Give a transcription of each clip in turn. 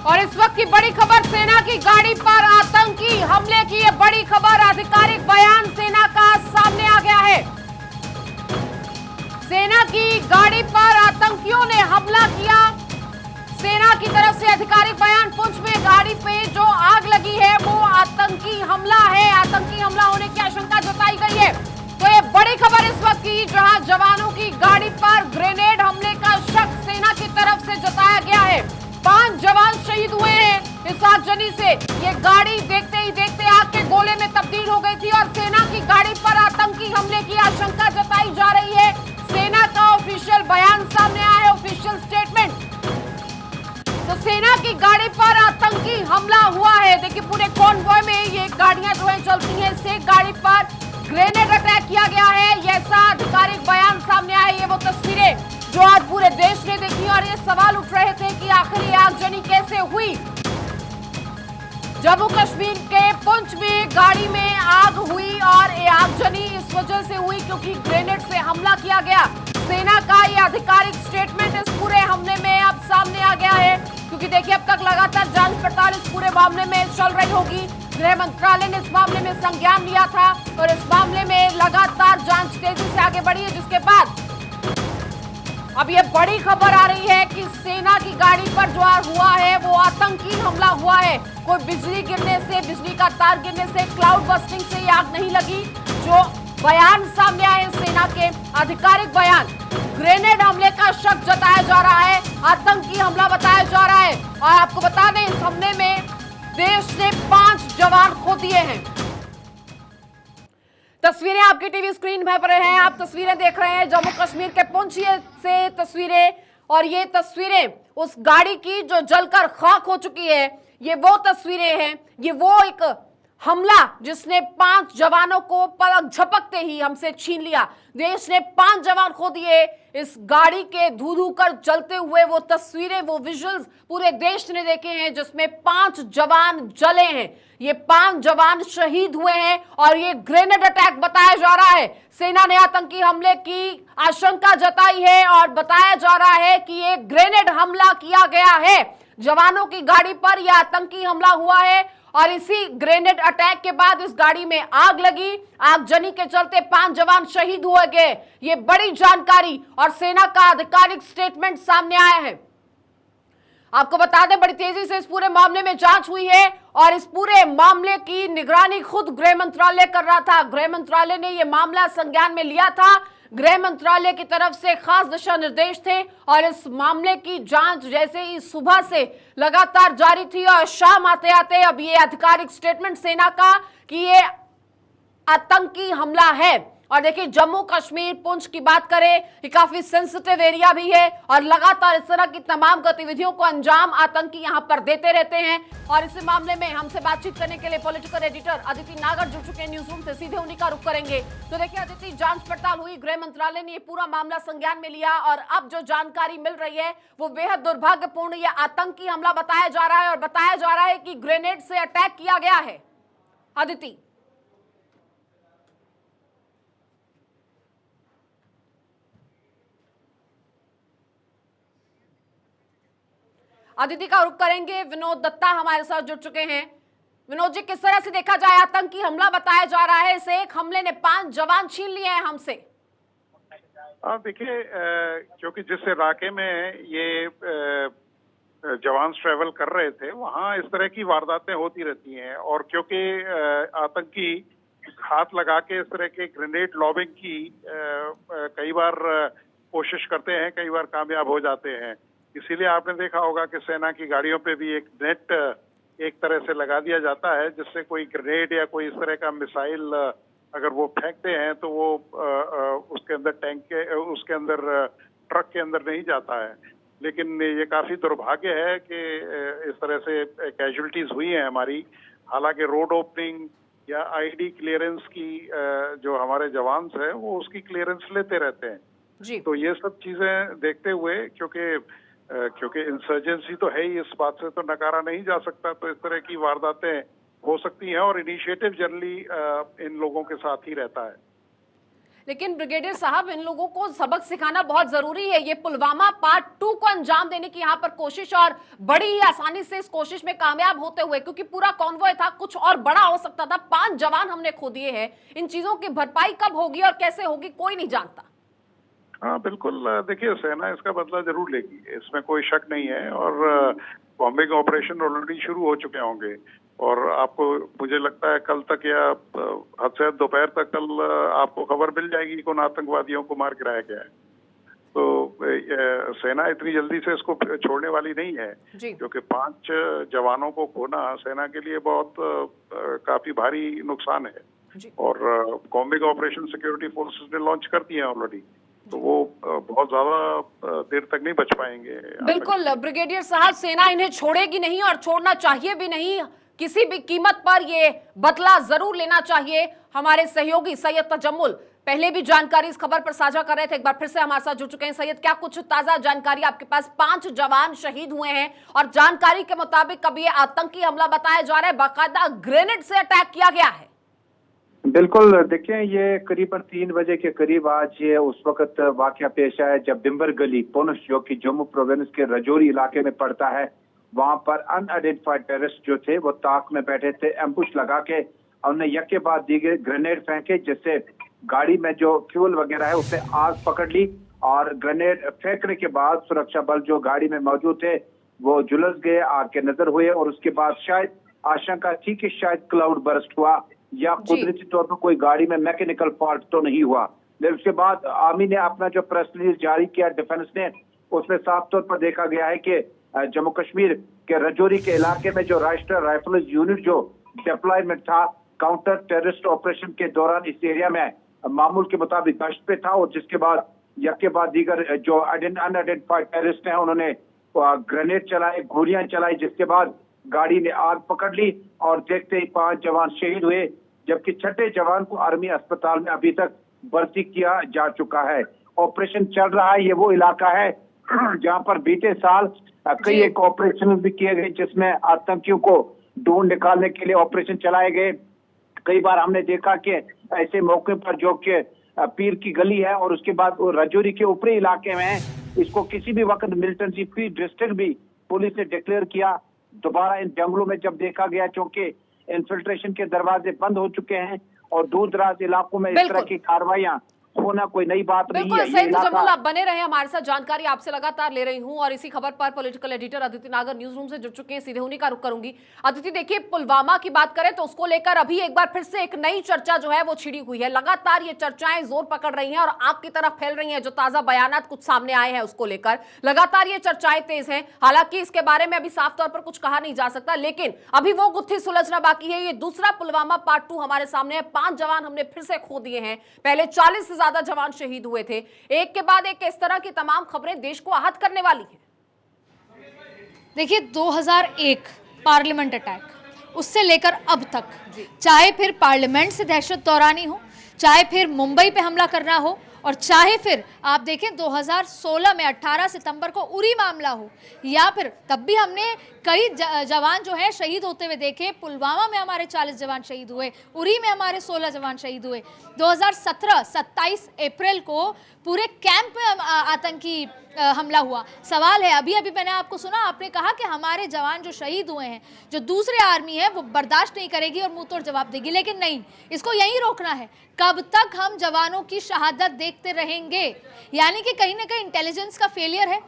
और इस वक्त की बड़ी खबर, सेना की गाड़ी पर आतंकी हमले की ये बड़ी खबर, आधिकारिक बयान सेना का सामने आ गया है। सेना की गाड़ी पर आतंकियों ने हमला किया। सेना की तरफ से आधिकारिक बयान, पुंछ में गाड़ी पे जो आग लगी है वो आतंकी हमला है। आतंकी हमला होने की आशंका जताई गई है। तो ये बड़ी खबर इस वक्त की, जहां जवानों की गाड़ी पर ग्रेनेड हमले का शक सेना की तरफ से जताया गया है। 5 जवान शहीद हुए हैं इस आगजनी से। ये गाड़ी देखते ही देखते आग के गोले में तब्दील हो गई थी और सेना की गाड़ी पर आतंकी हमले की आशंका जताई जा रही है। सेना का ऑफिशियल बयान सामने आया है, ऑफिशियल स्टेटमेंट। तो सेना की गाड़ी पर आतंकी हमला हुआ है। देखिए पूरे कॉन्वॉय में ये गाड़ियां जो है चलती हैं, से गाड़ी पर ग्रेनेड अटैक किया गया है, ये ऐसा आधिकारिक बयान सामने आया। ये वो तस्वीरें जो आज पूरे देश ने देखी और ये सवाल उठ रहे थे कि आखिर ये आगजनी कैसे हुई। जम्मू कश्मीर के पुंछ में गाड़ी में आग हुई और ये आगजनी इस वजह से हुई क्योंकि ग्रेनेड से हमला किया गया। सेना का ये आधिकारिक स्टेटमेंट इस पूरे हमले में अब सामने आ गया है, क्योंकि देखिए अब तक लगातार जांच पड़ताल इस पूरे मामले में चल रही होगी। गृह मंत्रालय ने इस मामले में संज्ञान लिया था और इस मामले में लगातार जांच तेजी से आगे बढ़ी है, जिसके बाद अब ये बड़ी खबर आ रही है कि सेना की गाड़ी पर जो हुआ है वो आतंकी हमला हुआ है। कोई बिजली गिरने से, बिजली का तार गिरने से, क्लाउड बस्टिंग से ये आग नहीं लगी। जो बयान सामने आए सेना के आधिकारिक बयान, ग्रेनेड हमले का शक जताया जा रहा है, आतंकी हमला बताया जा रहा है। और आपको बता दें इस हमले में देश ने 5 जवान खो दिए हैं। तस्वीरें आपकी टीवी स्क्रीन पर हैं, आप तस्वीरें देख रहे हैं जम्मू कश्मीर के पुंछ से तस्वीरें। और ये तस्वीरें उस गाड़ी की जो जलकर खाक हो चुकी है, ये वो तस्वीरें हैं। ये वो एक हमला जिसने 5 जवानों को पलक झपकते ही हमसे छीन लिया। देश ने 5 जवान खो दिए। इस गाड़ी के धू धू कर जलते हुए वो तस्वीरें, वो विजुअल्स पूरे देश ने देखे हैं, जिसमें 5 जवान जले हैं। ये 5 जवान शहीद हुए हैं और ये ग्रेनेड अटैक बताया जा रहा है। सेना ने आतंकी हमले की आशंका जताई है और बताया जा रहा है कि ये ग्रेनेड हमला किया गया है। जवानों की गाड़ी पर यह आतंकी हमला हुआ है और इसी ग्रेनेड अटैक के बाद इस गाड़ी में आग लगी। आगजनी के चलते 5 जवान शहीद हुए गए। ये बड़ी जानकारी और सेना का आधिकारिक स्टेटमेंट सामने आया है। आपको बता दें बड़ी तेजी से इस पूरे मामले में जांच हुई है और इस पूरे मामले की निगरानी खुद गृह मंत्रालय कर रहा था। गृह मंत्रालय ने यह मामला संज्ञान में लिया था। गृह मंत्रालय की तरफ से खास दिशा निर्देश थे और इस मामले की जांच जैसे ही सुबह से लगातार जारी थी और शाम आते आते अब ये आधिकारिक स्टेटमेंट सेना का कि ये आतंकी हमला है। और देखिए जम्मू कश्मीर पुंछ की बात करें, ये काफी सेंसिटिव एरिया भी है और लगातार इस तरह की तमाम गतिविधियों को अंजाम आतंकी यहां पर देते रहते हैं। और इस मामले में हमसे बातचीत करने के लिए पॉलिटिकल एडिटर अदिति नागर जुड़ चुके हैं न्यूज रूम से, सीधे उन्हीं का रुख करेंगे। तो देखिए अदिति, जांच पड़ताल हुई, गृह मंत्रालय ने ये पूरा मामला संज्ञान में लिया और अब जो जानकारी मिल रही है वो बेहद दुर्भाग्यपूर्ण, ये आतंकी हमला बताया जा रहा है और बताया जा रहा है कि ग्रेनेड से अटैक किया गया है। अदिति, अदिति का रुख करेंगे। विनोद दत्ता हमारे साथ जुड़ चुके हैं। विनोद जी, किस तरह से देखा जाए आतंकी हमला बताया जा रहा है, इसे एक हमले ने 5 जवान छीन लिए हैं हमसे। देखिए, क्योंकि जिस इलाके में ये जवान ट्रेवल कर रहे थे वहां इस तरह की वारदातें होती रहती हैं और क्योंकि आतंकी हाथ लगा के इस तरह के ग्रेनेड लॉबिंग की कई बार कोशिश करते हैं, कई बार कामयाब हो जाते हैं। इसीलिए आपने देखा होगा कि सेना की गाड़ियों पे भी एक नेट एक तरह से लगा दिया जाता है, जिससे कोई ग्रेनेड या कोई इस तरह का मिसाइल अगर वो फेंकते हैं तो वो उसके अंदर टैंक के, उसके अंदर ट्रक के अंदर नहीं जाता है। लेकिन ये काफी दुर्भाग्य है कि इस तरह से कैजुअल्टीज हुई हैं हमारी। हालांकि रोड ओपनिंग या आईडी क्लियरेंस की जो हमारे जवान हैं वो उसकी क्लियरेंस लेते रहते हैं जी। तो ये सब चीजें देखते हुए, क्योंकि इंसर्जेंसी तो है ही, इस बात से तो नकारा नहीं जा सकता, तो इस तरह की वारदातें हो सकती हैं और इनिशिएटिव जनरली इन लोगों के साथ ही रहता है। लेकिन ब्रिगेडियर साहब, इन लोगों को सबक सिखाना बहुत जरूरी है। ये पुलवामा पार्ट 2 को अंजाम देने की यहाँ पर कोशिश, और बड़ी ही आसानी से इस कोशिश में कामयाब होते हुए, क्योंकि पूरा कॉन्वॉय था, कुछ और बड़ा हो सकता था। 5 जवान हमने खो दिए हैं। इन चीजों की भरपाई कब होगी और कैसे होगी कोई नहीं जानता। हाँ बिल्कुल, देखिए सेना इसका बदला जरूर लेगी, इसमें कोई शक नहीं है। और बॉम्बिंग ऑपरेशन ऑलरेडी शुरू हो चुके होंगे, और आपको, मुझे लगता है कल तक या हद से हद दोपहर तक कल आपको खबर मिल जाएगी कौन आतंकवादियों को मार गिराया गया है। तो सेना इतनी जल्दी से इसको छोड़ने वाली नहीं है, क्योंकि 5 जवानों को खोना सेना के लिए बहुत काफी भारी नुकसान है। और बॉम्बिंग ऑपरेशन सिक्योरिटी फोर्सेस ने लॉन्च कर दिए हैं ऑलरेडी, तो वो बहुत ज्यादा देर तक नहीं बच पाएंगे। बिल्कुल ब्रिगेडियर साहब, सेना इन्हें छोड़ेगी नहीं और छोड़ना चाहिए भी नहीं। किसी भी कीमत पर ये बदला जरूर लेना चाहिए। हमारे सहयोगी सैयद तजम्मुल पहले भी जानकारी इस खबर पर साझा कर रहे थे, एक बार फिर से हमारे साथ जुड़ चुके हैं। सैयद, क्या कुछ ताजा जानकारी आपके पास? 5 जवान शहीद हुए हैं और जानकारी के मुताबिक अब ये आतंकी हमला बताया जा रहा है, बाकायदा ग्रेनेड से अटैक किया गया है। बिल्कुल, देखिए ये करीबन 3 बजे के करीब आज ये उस वक्त वाकया पेश आया जब बिम्बर गली पुंछ, जो कि जम्मू प्रोविंस के रजौरी इलाके में पड़ता है, वहां पर अनआइडेंटिफाइड टेररिस्ट जो थे वो ताक में बैठे थे। एम्बुश लगा के उन्होंने यके बाद दीगे ग्रेनेड फेंके, जिससे गाड़ी में जो फ्यूल वगैरह है उससे आग पकड़ ली। और ग्रेनेड फेंकने के बाद सुरक्षा बल जो गाड़ी में मौजूद थे वो झुलस गए, आग के नजर हुए। और उसके बाद शायद आशंका थी कि शायद क्लाउड बर्स्ट हुआ या कुदरती तौर पर कोई गाड़ी में मैकेनिकल फॉल्ट तो नहीं हुआ। लेकिन उसके बाद आर्मी ने अपना जो प्रेस रिलीज जारी किया, डिफेंस ने, उसमें साफ तौर पर देखा गया है कि जम्मू कश्मीर के रजौरी के इलाके में जो राष्ट्रीय राइफल्स यूनिट जो डिप्लॉयमेंट था काउंटर टेररिस्ट ऑपरेशन के दौरान इस एरिया में मामूल के मुताबिक गश्त पे था। और जिसके बाद यके बाद दीगर जो अनआइडेंटिफाइड टेररिस्ट हैं उन्होंने ग्रेनेड चलाए, गोलियां चलाई, जिसके बाद गाड़ी ने आग पकड़ ली और देखते ही 5 जवान शहीद हुए, जबकि 6ठे जवान को आर्मी अस्पताल में अभी तक भर्ती किया जा चुका है। ऑपरेशन चल रहा है। ये वो इलाका है जहां पर बीते साल कई एक ऑपरेशन भी किए गए, जिसमें आतंकियों को ढूंढ निकालने के लिए ऑपरेशन चलाए गए। कई बार हमने देखा कि ऐसे मौके पर जो कि पीर की गली है और उसके बाद वो रजौरी के ऊपरी इलाके में, इसको किसी भी वक्त मिलिटेंसी फ्री डिस्ट्रिक्ट भी पुलिस ने डिक्लेयर किया। दोबारा इन जंगलों में जब देखा गया, क्योंकि इन्फिल्ट्रेशन के दरवाजे बंद हो चुके हैं और दूर दराज इलाकों में इस तरह की कार्रवाइयां होना कोई नई बात नहीं है। सैयद तजम्मुल, आप बने रहे हमारे साथ, जानकारी आपसे लगातार ले रही हूं। और इसी खबर पर पॉलिटिकल एडिटर अदिति नागर न्यूज रूम से जुड़ चुके हैं, सीधे उन्हीं का रुख करूंगी। अदिति, देखिए पुलवामा की बात करें तो उसको लेकर अभी एक बार फिर से एक नई चर्चा जो है वो छिड़ी हुई है। लगातार ये चर्चाएं जोर पकड़ रही हैं और आग की तरफ फैल रही हैं। जो ताजा बयानात कुछ सामने आए हैं उसको लेकर लगातार ये चर्चाएं तेज हैं। हालांकि इसके बारे में अभी साफ तौर पर कुछ कहा नहीं जा सकता, लेकिन अभी वो गुत्थी सुलझना बाकी है। ये दूसरा पुलवामा पार्ट 2 हमारे सामने है। 5 जवान हमने फिर से खो दिए हैं, पहले 40 से ज्यादा जवान शहीद हुए थे। एक के बाद एक इस तरह की तमाम खबरें देश को आहत करने वाली है। देखिए 2001 पार्लियामेंट अटैक, उससे लेकर अब तक, चाहे फिर पार्लियामेंट से दहशत दौरानी हो, चाहे फिर मुंबई पे हमला करना हो, और चाहे फिर आप देखें 2016 में 18 सितंबर को उरी मामला हो, या फिर तब भी हमने कई जवान जो है शहीद होते हुए देखे। पुलवामा में हमारे 40 जवान शहीद हुए, उरी में हमारे 16 जवान शहीद हुए। 2017 27 अप्रैल को पूरे कैंप में आतंकी हमला हुआ। सवाल है, अभी अभी मैंने आपको सुना, आपने कहा कि हमारे जवान जो शहीद हुए हैं, जो दूसरे आर्मी है वो बर्दाश्त नहीं करेगी और मुंह तोड़ जवाब देगी। लेकिन नहीं, इसको यहीं रोकना है। कब तक हम जवानों की शहादत देखते रहेंगे? यानी कि कहीं ना कहीं इंटेलिजेंस का फेलियर है।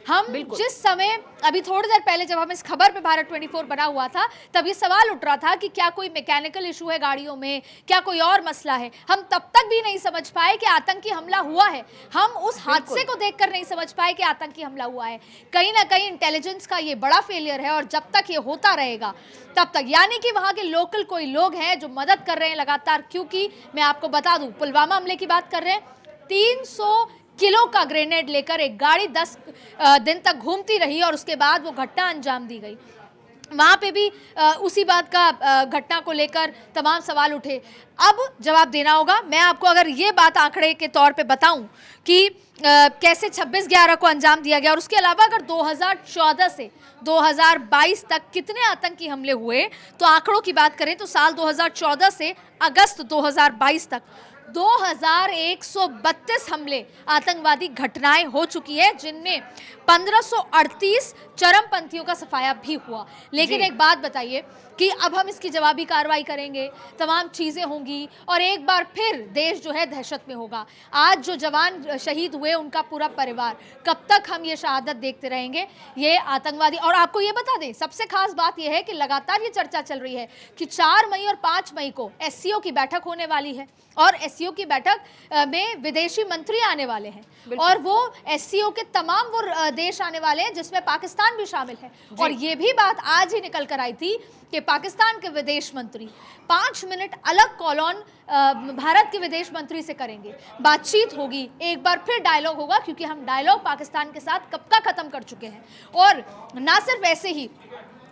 हम जिस समय, अभी थोड़ी देर पहले जब हम इस खबर पे भारत 24 बना हुआ था, तब ये सवाल उठ रहा था कि क्या कोई मैकेनिकल इशू है गाड़ियों में, क्या कोई और मसला है। हम तब तक भी नहीं समझ पाए कि आतंकी हमला हुआ है। हम उस हादसे को देखकर नहीं समझ पाए कि आतंकी हमला हुआ है। कहीं ना कहीं इंटेलिजेंस का ये बड़ा फेलियर है, और जब तक ये होता रहेगा तब तक, यानी कि वहाँ के लोकल कोई लोग हैं जो मदद कर रहे हैं लगातार। क्योंकि मैं आपको बता दूं, पुलवामा हमले की बात कर रहे हैं, 300 किलो का ग्रेनेड लेकर एक गाड़ी 10 दिन तक घूमती रही और उसके बाद वो घटना अंजाम दी गई। वहाँ पे भी उसी बात का घटना को लेकर तमाम सवाल उठे। अब जवाब देना होगा। मैं आपको अगर ये बात आंकड़े के तौर पे बताऊं कि कैसे 26/11 को अंजाम दिया गया, और उसके अलावा अगर 2014 से 2022 तक कितने आतंकी हमले हुए, तो आंकड़ों की बात करें तो साल 2014 से अगस्त 2022 तक 2132 हमले आतंकवादी घटनाएं हो चुकी है, जिनमें 1538 चरमपंथियों का सफाया भी हुआ। लेकिन एक बात बताइए कि अब हम इसकी जवाबी कार्रवाई करेंगे, तमाम चीज़ें होंगी और एक बार फिर देश जो है दहशत में होगा। आज जो जवान शहीद हुए, उनका पूरा परिवार, कब तक हम ये शहादत देखते रहेंगे? ये आतंकवादी। और आपको ये बता दें, सबसे खास बात यह है कि लगातार ये चर्चा चल रही है कि 4 मई और 5 मई को एससीओ की बैठक होने वाली है और एससीओ की बैठक में विदेशी मंत्री आने वाले हैं और वो एससीओ के तमाम वो देश आने वाले हैं जिसमें पाकिस्तान भी शामिल है। और ये भी बात आज ही निकल कर आई थी कि पाकिस्तान के विदेश मंत्री 5 मिनट अलग कॉलोन भारत के विदेश मंत्री से करेंगे, बातचीत होगी, एक बार फिर डायलॉग होगा, क्योंकि हम डायलॉग पाकिस्तान के साथ कब का खत्म कर चुके हैं। और ना सिर्फ ऐसे ही,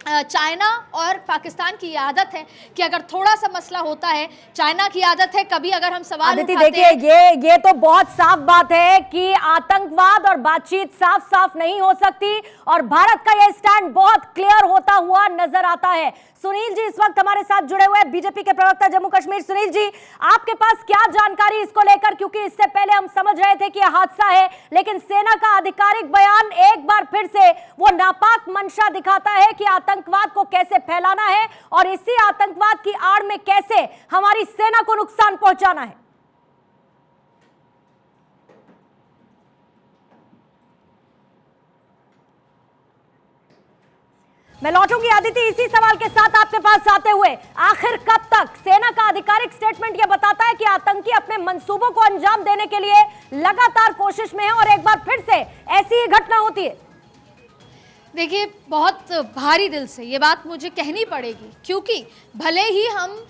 चाइना और पाकिस्तान की आदत है कि अगर थोड़ा सा मसला होता है, चाइना की आदत है कभी अगर हम सवाल अदिति देखिए, ये तो बहुत साफ बात है कि आतंकवाद और बातचीत साफ साफ नहीं हो सकती और भारत का यह स्टैंड बहुत क्लियर होता हुआ नजर आता है। सुनील जी इस वक्त हमारे साथ जुड़े हुए हैं, बीजेपी के प्रवक्ता जम्मू कश्मीर। सुनील जी, आपके पास क्या जानकारी इसको लेकर, क्योंकि इससे पहले हम समझ रहे थे कि यह हादसा है, लेकिन सेना का आधिकारिक बयान एक बार फिर से वो नापाक मंशा दिखाता है कि आतंकवाद को कैसे फैलाना है और इसी आतंकवाद की आड़ में कैसे हमारी सेना को नुकसान पहुंचाना है। मैं लौटूंगी आदित्य इसी सवाल के साथ आपके पास आते हुए, आखिर कब तक? सेना का आधिकारिक स्टेटमेंट यह बताता है कि आतंकी अपने मंसूबों को अंजाम देने के लिए लगातार कोशिश में है और एक बार फिर से ऐसी ही घटना होती है। देखिए, बहुत भारी दिल से ये बात मुझे कहनी पड़ेगी, क्योंकि भले ही हम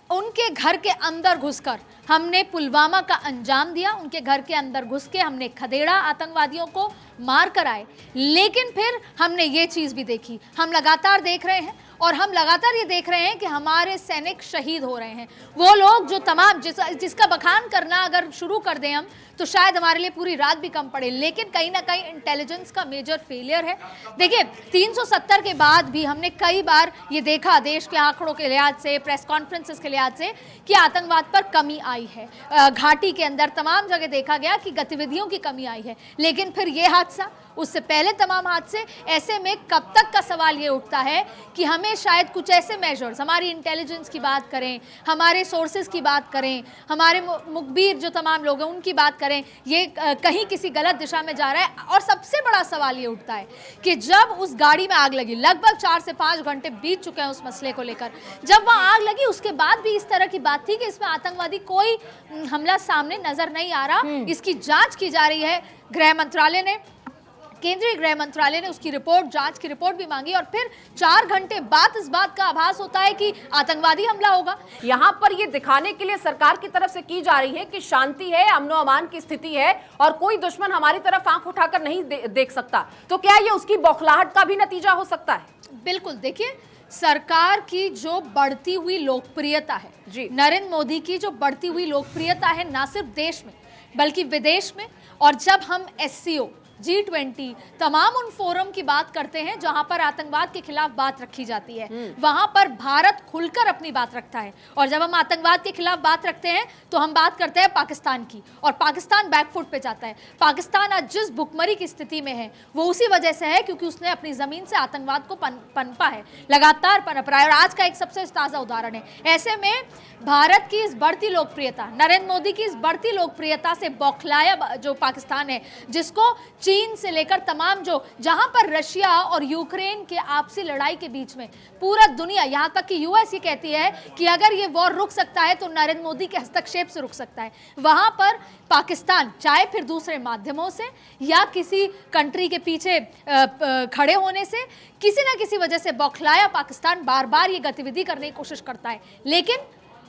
उनके घर के अंदर घुसकर हमने पुलवामा का अंजाम दिया, उनके घर के अंदर घुस के हमने खदेड़ा, आतंकवादियों को मार कर आए, लेकिन फिर हमने ये चीज़ भी देखी। हम लगातार देख रहे हैं और हम लगातार ये देख रहे हैं कि हमारे सैनिक शहीद हो रहे हैं। वो लोग जो तमाम जिसका बखान करना अगर शुरू कर दें हम, तो शायद हमारे लिए पूरी रात भी कम पड़े, लेकिन कहीं ना कहीं इंटेलिजेंस का मेजर फेलियर है। देखिए, 370 के बाद भी हमने कई बार ये देखा देश के आंकड़ों के लिहाज से, प्रेस कॉन्फ्रेंसेस के लिहाज से, कि आतंकवाद पर कमी आई है। घाटी के अंदर तमाम जगह देखा गया कि गतिविधियों की कमी आई है, लेकिन फिर ये हादसा, उससे पहले तमाम हादसे, ऐसे में कब तक का सवाल ये उठता है कि हमें शायद कुछ ऐसे मेजर्स, हमारी इंटेलिजेंस की बात करें, हमारे सोर्सेज की बात करें, हमारे मुखबिर जो तमाम लोग हैं उनकी बात करें, ये कहीं किसी गलत दिशा में जा रहा है। और सबसे बड़ा सवाल ये उठता है कि जब उस गाड़ी में आग लगी, लगभग 4 से 5 घंटे बीत चुके हैं उस मसले को लेकर, जब वहाँ आग लगी उसके बाद भी इस तरह की बात थी कि इसमें आतंकवादी कोई हमला सामने नजर नहीं आ रहा, इसकी जांच की जा रही है। गृह मंत्रालय ने, केंद्रीय गृह मंत्रालय ने उसकी रिपोर्ट, जांच की रिपोर्ट भी मांगी और फिर 4 घंटे बाद इस बात का आभास होता है कि आतंकवादी हमला होगा। यहाँ पर ये दिखाने के लिए सरकार की तरफ से की जा रही है कि शांति है, अमनो अमान की स्थिति है और कोई दुश्मन हमारी तरफ आंख उठाकर नहीं देख सकता, तो क्या ये उसकी बौखलाहट का भी नतीजा हो सकता है? बिल्कुल। देखिए, सरकार की जो बढ़ती हुई लोकप्रियता है, नरेंद्र मोदी की जो बढ़ती हुई लोकप्रियता है, ना सिर्फ देश में बल्कि विदेश में, और जब हम एससीओ, G20, तमाम उन फोरम की बात करते हैं जहां पर आतंकवाद के खिलाफ बात रखी जाती है, वहां पर भारत खुलकर अपनी बात रखता है। और जब हम आतंकवाद के खिलाफ बात रखते हैं तो हम बात करते हैं पाकिस्तान की, और पाकिस्तान बैकफुट पे जाता है। पाकिस्तान आज जिस भुखमरी की स्थिति में है वो उसी वजह से है क्योंकि उसने अपनी जमीन से आतंकवाद को पनपा है, लगातार पनप रहा है, और आज का एक सबसे ताजा उदाहरण है। ऐसे में भारत की इस बढ़ती लोकप्रियता, नरेंद्र मोदी की इस बढ़ती लोकप्रियता से बौखलाया जो पाकिस्तान है, जिसको चीन से लेकर तमाम जहां पर रशिया और यूक्रेन के आपसी लड़ाई के बीच में पूरा दुनिया, यहां तक कि यूएस ये कहती है कि अगर ये वॉर रुक सकता है तो नरेंद्र मोदी के हस्तक्षेप से रुक सकता है, वहां पर पाकिस्तान चाहे फिर दूसरे माध्यमों से या किसी कंट्री के पीछे खड़े होने से, किसी ना किसी वजह से बौखलाया पाकिस्तान बार बार ये गतिविधि करने की कोशिश करता है। लेकिन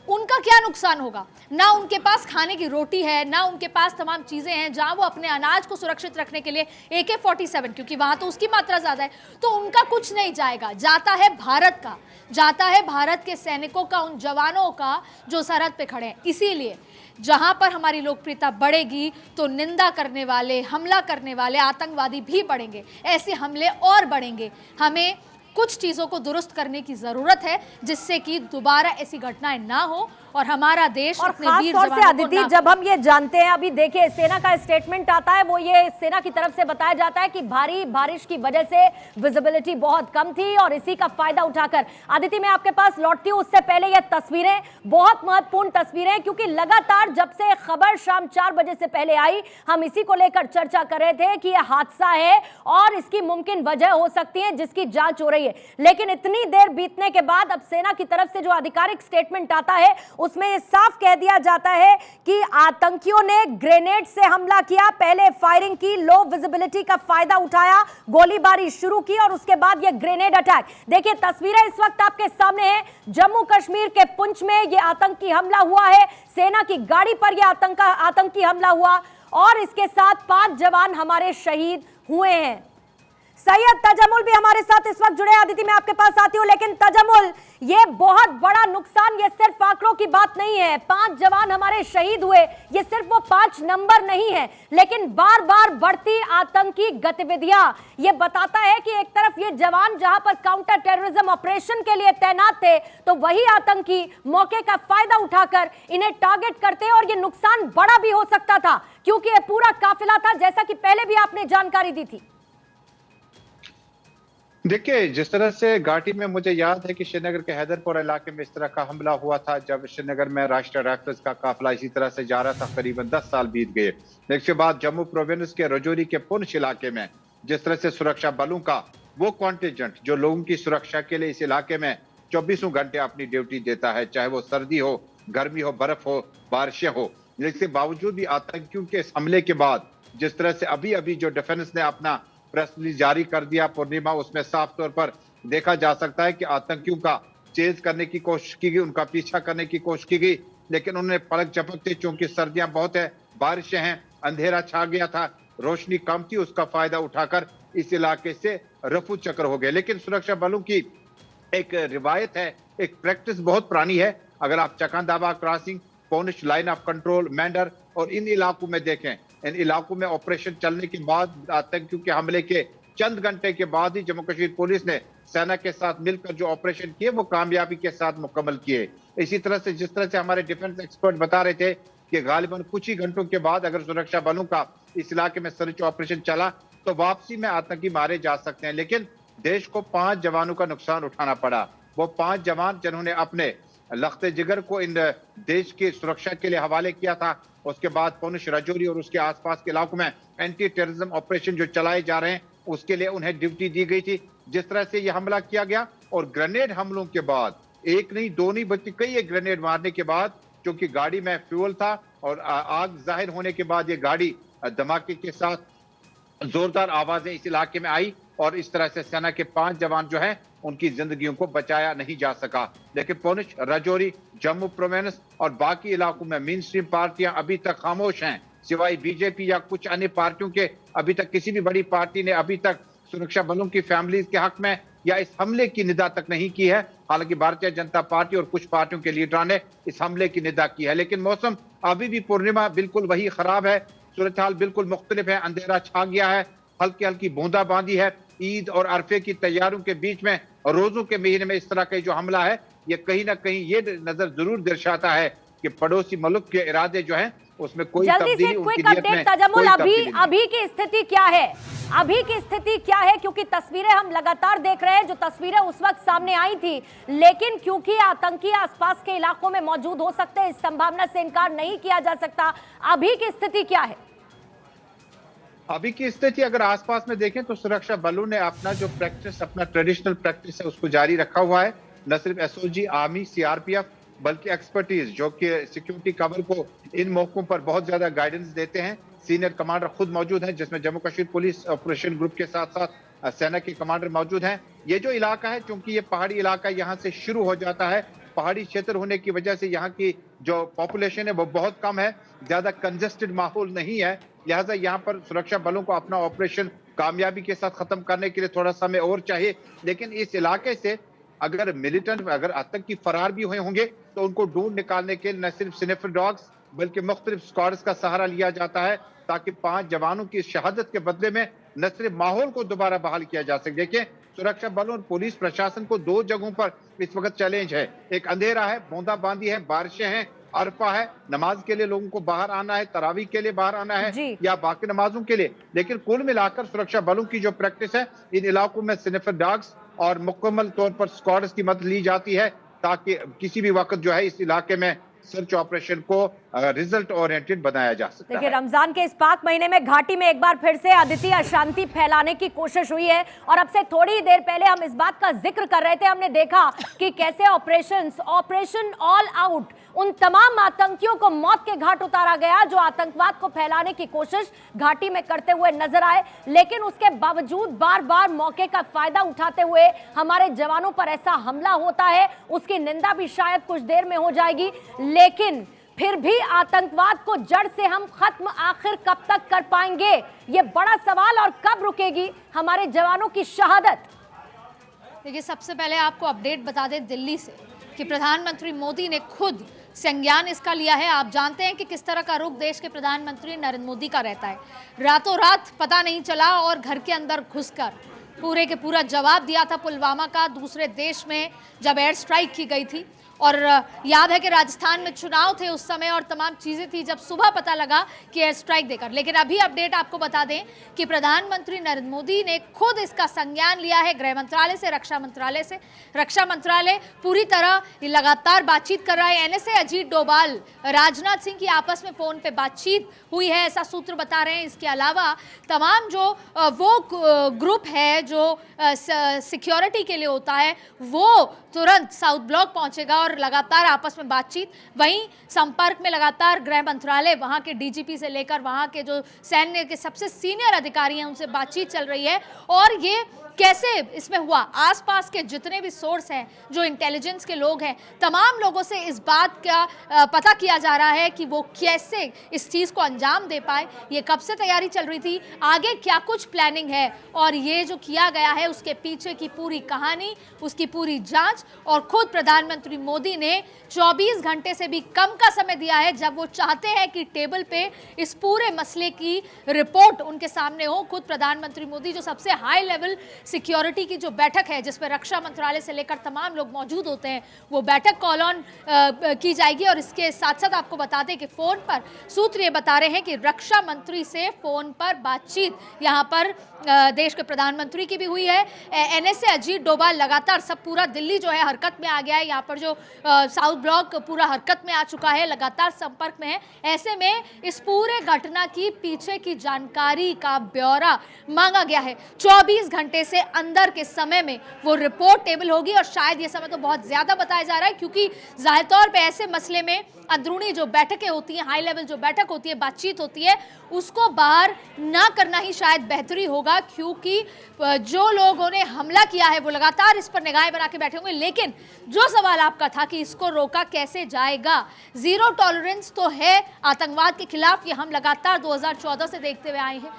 उनका क्या नुकसान होगा? ना उनके पास खाने की रोटी है, ना उनके पास तमाम चीज़ें हैं जहां वो अपने अनाज को सुरक्षित रखने के लिए AK-47, क्योंकि वहां तो उसकी मात्रा ज़्यादा है, तो उनका कुछ नहीं जाएगा, जाता है भारत का, जाता है भारत के सैनिकों का, उन जवानों का जो सरहद पे खड़े हैं। इसीलिए जहां पर हमारी लोकप्रियता बढ़ेगी तो निंदा करने वाले, हमला करने वाले आतंकवादी भी बढ़ेंगे, ऐसे हमले और बढ़ेंगे। हमें कुछ चीज़ों को दुरुस्त करने की ज़रूरत है, जिससे कि दोबारा ऐसी घटनाएं ना हो और हमारा देश और अपने खास वीर तौर से जवानों को अदिति, ना जब हम ये जानते हैं, अभी देखिए सेना का स्टेटमेंट आता है, वो ये सेना की तरफ से बताया जाता है कि भारी बारिश की वजह से विजिबिलिटी बहुत कम थी और इसी का फायदा उठाकर, अदिति मैं आपके पास लौटती हूँ, उससे पहले ये तस्वीरें बहुत महत्वपूर्ण तस्वीरें, क्योंकि लगातार जब से खबर शाम 4 बजे से पहले आई, हम इसी को लेकर चर्चा कर रहे थे कि यह हादसा है और इसकी मुमकिन वजह हो सकती है जिसकी जांच हो रही है। लेकिन इतनी देर बीतने के बाद अब सेना की तरफ से जो आधिकारिक स्टेटमेंट आता है, उसमें यह साफ कह दिया जाता है कि आतंकियों ने ग्रेनेड से हमला किया, पहले फायरिंग की, लो विजिबिलिटी का फायदा उठाया, गोलीबारी शुरू की और उसके बाद यह ग्रेनेड अटैक। देखिए तस्वीरें इस वक्त आपके सामने हैं, जम्मू कश्मीर के पुंछ में यह आतंकी हमला हुआ है, सेना की गाड़ी पर यह आतंकी हमला हुआ और इसके साथ 5 जवान हमारे शहीद हुए हैं। सैयद तजम्मुल भी हमारे साथ इस वक्त जुड़े हैं। अदिति मैं आपके पास आती हूं, लेकिन तजम्मुल, ये बहुत बड़ा नुकसान, ये सिर्फ आंकड़ों की बात नहीं है, 5 जवान हमारे शहीद हुए, ये सिर्फ वो 5 नंबर नहीं है, लेकिन बार बार बढ़ती आतंकी गतिविधियां ये बताता है कि एक तरफ ये जवान जहां पर काउंटर टेररिज्म ऑपरेशन के लिए तैनात थे, तो वही आतंकी मौके का फायदा उठाकर इन्हें टारगेट करते और ये नुकसान बड़ा भी हो सकता था, क्योंकि ये पूरा काफिला था, जैसा कि पहले भी आपने जानकारी दी थी। देखिए, जिस तरह से घाटी में मुझे याद है कि श्रीनगर के हैदरपुर इलाके में इस तरह का हमला हुआ था, जब श्रीनगर में राष्ट्रीय राइफल्स का काफिला इसी तरह से जा रहा था, करीबन 10 साल बीत गए। इसके बाद जम्मू प्रोविंस के रजौरी के पुंछ इलाके में जिस तरह से सुरक्षा बलों का वो कॉन्टिजेंट जो लोगों की सुरक्षा के लिए इस इलाके में 24 घंटे अपनी ड्यूटी देता है, चाहे वो सर्दी हो, गर्मी हो, बर्फ हो, बारिशें हो, इसके बावजूद भी आतंकियों के इस हमले के बाद जिस तरह से अभी अभी जो डिफेंस ने अपना प्रेस रिलीज जारी कर दिया पूर्णिमा, उसमें साफ तौर पर देखा जा सकता है कि आतंकियों का चेज करने की कोशिश की गई, उनका पीछा करने की कोशिश की गई, लेकिन उन्होंने पलक झपकते, चूंकि सर्दियां बहुत है, बारिशें हैं, अंधेरा छा गया था, रोशनी कम थी, उसका फायदा उठाकर इस इलाके से रफू चक्कर हो गए। लेकिन सुरक्षा बलों की एक रिवायत है, एक प्रैक्टिस बहुत पुरानी है। अगर आप चकांदाबा क्रॉसिंग, पौनिश लाइन ऑफ कंट्रोल, मैंडर और इन इलाकों में देखें, इन इलाकों में ऑपरेशन चलने के बाद आतंकियों के हमले के चंद घंटे के बाद ही जम्मू कश्मीर पुलिस ने सेना के साथ मिलकर जो ऑपरेशन किए वो कामयाबी के साथ मुकम्मल किए। इसी तरह से जिस तरह से हमारे डिफेंस एक्सपर्ट बता रहे थे कि गालिबन कुछ ही घंटों के बाद अगर सुरक्षा बलों का इस इलाके में सर्च ऑपरेशन चला तो वापसी में आतंकी मारे जा सकते हैं, लेकिन देश को 5 जवानों का नुकसान उठाना पड़ा। वो 5 जवान जिन्होंने अपने लख्ते जिगर को इन देश की सुरक्षा के लिए हवाले किया था, उसके बाद पुंछ, रजौरी और उसके आसपास के इलाकों में एंटी टेररिज्म ऑपरेशन जो चलाए जा रहे हैं उसके लिए उन्हें ड्यूटी दी गई थी। जिस तरह से यह हमला किया गया और ग्रेनेड हमलों के बाद, एक नहीं, 2 नहीं, बल्कि कई ग्रेनेड मारने के बाद, क्योंकि गाड़ी में फ्यूल था और आग जाहिर होने के बाद ये गाड़ी धमाके के साथ जोरदार आवाजें इस इलाके में आई और इस तरह से सेना के 5 जवान जो हैं उनकी जिंदगियों को बचाया नहीं जा सका। लेकिन पुंछ, रजौरी, जम्मू प्रोविंस और बाकी इलाकों में मेन स्ट्रीम पार्टियां अभी तक खामोश हैं, सिवाय बीजेपी या कुछ अन्य पार्टियों के। अभी तक किसी भी बड़ी पार्टी ने अभी तक सुरक्षा बलों की फैमिलीज के हक में या इस हमले की निदा तक नहीं की है। हालांकि भारतीय जनता पार्टी और कुछ पार्टियों के लीडरों ने इस हमले की निदा की है, लेकिन मौसम अभी भी पूर्णिमा बिल्कुल वही खराब है, सूरत हाल बिल्कुल मुख्तलिफ है, अंधेरा छा गया है, हल्की हल्की बूंदाबांदी है। ईद और अरफे की तैयारियों के बीच में रोजों के महीने में इस तरह का जो हमला है, ये कहीं ना कहीं ये नजर जरूर दर्शाता है कि पड़ोसी मुल्क के इरादे जो हैं उसमें कोई तब्दीली उनकी नीयत में तजम्मुल, अभी की स्थिति क्या है? अभी की स्थिति क्या है? क्योंकि तस्वीरें हम लगातार देख रहे हैं, जो तस्वीरें उस वक्त सामने आई थी, लेकिन क्योंकि आतंकी आसपास के इलाकों में मौजूद हो सकते हैं, इस संभावना से इनकार नहीं किया जा सकता। अभी की स्थिति क्या है? अभी की स्थिति अगर आसपास में देखें तो सुरक्षा बलों ने अपना जो प्रैक्टिस, अपना ट्रेडिशनल प्रैक्टिस है, उसको जारी रखा हुआ है। न सिर्फ एसओजी, आर्मी, सीआरपीएफ, बल्कि एक्सपर्टीज जो कि सिक्योरिटी कवर को इन मौकों पर बहुत ज्यादा गाइडेंस देते हैं। सीनियर कमांडर खुद मौजूद हैं, जिसमें Jammu Kashmir police operation group के साथ साथ सेना के कमांडर मौजूद हैं। ये जो इलाका है, चूंकि ये पहाड़ी इलाका यहाँ से शुरू हो जाता है, पहाड़ी क्षेत्र होने की वजह से यहाँ की जो पॉपुलेशन है वो बहुत कम है, ज्यादा कंजेस्टेड माहौल नहीं है, लिहाजा यहाँ पर सुरक्षा बलों को अपना ऑपरेशन कामयाबी के साथ खत्म करने के लिए थोड़ा समय और चाहिए। लेकिन इस इलाके से अगर मिलिटेंट, अगर आतंकी फरार भी हुए होंगे तो उनको ढूंढ निकालने के लिए न सिर्फ स्निफर डॉग्स बल्कि मुख्तलिफ स्क्वाड्स का सहारा लिया जाता है, ताकि 5 जवानों की शहादत के बदले में न सिर्फ माहौल को दोबारा बहाल किया जा सके। देखिए, सुरक्षा बलों और पुलिस प्रशासन को दो जगहों पर इस वक्त चैलेंज है। एक अंधेरा है, बूंदाबांदी है, बारिशें हैं, अरफा है, नमाज के लिए लोगों को बाहर आना है, तरावीह के लिए बाहर आना है या बाकी नमाजों के लिए। लेकिन कुल मिलाकर सुरक्षा बलों की जो प्रैक्टिस है, इन इलाकों में स्निफर डॉग्स और मुकम्मल तौर पर स्क्वाड्स की मदद ली जाती है ताकि किसी भी वक्त जो है इस इलाके में सर्च ऑपरेशन को रिजल्ट ओरिएंटेड बनाया जा सकता है। देखिए, रमजान के इस पाक महीने में घाटी में एक बार फिर से अदिति अशांति फैलाने की कोशिश हुई है और अब से थोड़ी देर पहले हम इस बात का जिक्र कर रहे थे, हमने देखा कि कैसे ऑपरेशन ऑल आउट उन तमाम आतंकियों को मौत के घाट उतारा गया जो आतंकवाद को फैलाने की कोशिश घाटी में करते हुए नजर आए। लेकिन उसके बावजूद बार बार मौके का फायदा उठाते हुए हमारे जवानों पर ऐसा हमला होता है, उसकी निंदा भी शायद कुछ देर में हो जाएगी। लेकिन फिर भी आतंकवाद को जड़ से हम खत्म आखिर कब तक कर पाएंगे, ये बड़ा सवाल। और कब रुकेगी हमारे जवानों की शहादत? देखिए, सबसे पहले आपको अपडेट बता दें दिल्ली से कि प्रधानमंत्री मोदी ने खुद संज्ञान इसका लिया है। आप जानते हैं कि किस तरह का रुख देश के प्रधानमंत्री नरेंद्र मोदी का रहता है। रातों रात पता नहीं चला और घर के अंदर घुसकर पूरे के पूरा जवाब दिया था पुलवामा का, दूसरे देश में जब एयर स्ट्राइक की गई थी। और याद है कि राजस्थान में चुनाव थे उस समय और तमाम चीज़ें थी जब सुबह पता लगा कि एयर स्ट्राइक देकर। लेकिन अभी अपडेट आपको बता दें कि प्रधानमंत्री नरेंद्र मोदी ने खुद इसका संज्ञान लिया है, गृह मंत्रालय से, रक्षा मंत्रालय से। रक्षा मंत्रालय पूरी तरह लगातार बातचीत कर रहा है। एनएसए अजीत डोभाल, राजनाथ सिंह की आपस में फ़ोन पे बातचीत हुई है, ऐसा सूत्र बता रहे हैं। इसके अलावा तमाम जो वो ग्रुप है जो सिक्योरिटी के लिए होता है वो तुरंत साउथ ब्लॉक पहुंचेगा और लगातार आपस में बातचीत। वहीं संपर्क में लगातार गृह मंत्रालय, वहां के डीजीपी से लेकर वहां के जो सैन्य के सबसे सीनियर अधिकारी हैं उनसे बातचीत चल रही है। और ये कैसे इसमें हुआ, आसपास के जितने भी सोर्स हैं, जो इंटेलिजेंस के लोग हैं, तमाम लोगों से इस बात का पता किया जा रहा है कि वो कैसे इस चीज़ को अंजाम दे पाए। ये कब से तैयारी चल रही थी, आगे क्या कुछ प्लानिंग है और ये जो किया गया है उसके पीछे की पूरी कहानी, उसकी पूरी जांच। और खुद प्रधानमंत्री मोदी ने 24 घंटे से भी कम का समय दिया है जब वो चाहते हैं कि टेबल पे इस पूरे मसले की रिपोर्ट उनके सामने हो। खुद प्रधानमंत्री मोदी जो सबसे हाई लेवल सिक्योरिटी की जो बैठक है जिसमें रक्षा मंत्रालय से लेकर तमाम लोग मौजूद होते हैं, वो बैठक कॉल ऑन की जाएगी। और इसके साथ साथ आपको बता दें कि फ़ोन पर सूत्र ये बता रहे हैं कि रक्षा मंत्री से फ़ोन पर बातचीत यहाँ पर देश के प्रधानमंत्री की भी हुई है। एनएसए अजीत डोभाल लगातार, सब पूरा दिल्ली जो है हरकत में आ गया है। यहाँ पर जो साउथ ब्लॉक पूरा हरकत में आ चुका है, लगातार संपर्क में है। ऐसे में इस पूरे घटना की पीछे की जानकारी का ब्यौरा मांगा गया है। 24 घंटे से अंदर के समय में वो रिपोर्ट टेबल होगी और शायद ये समय तो बहुत ज़्यादा बताया जा रहा है क्योंकि जाहिर तौर पे ऐसे मसले में अंदरूनी जो बैठकें होती हैं, हाई लेवल जो बैठक होती है, बातचीत होती है, उसको बाहर ना करना ही शायद बेहतरी होगा। क्योंकि जो लोगों ने हमला किया है वो लगातार इस पर निगाहें बना के बैठे होंगे। लेकिन जो सवाल आपका था कि इसको रोका कैसे जाएगा, जीरो टॉलरेंस तो है आतंकवाद के खिलाफ, ये हम लगातार 2014 से देखते हुए आए हैं।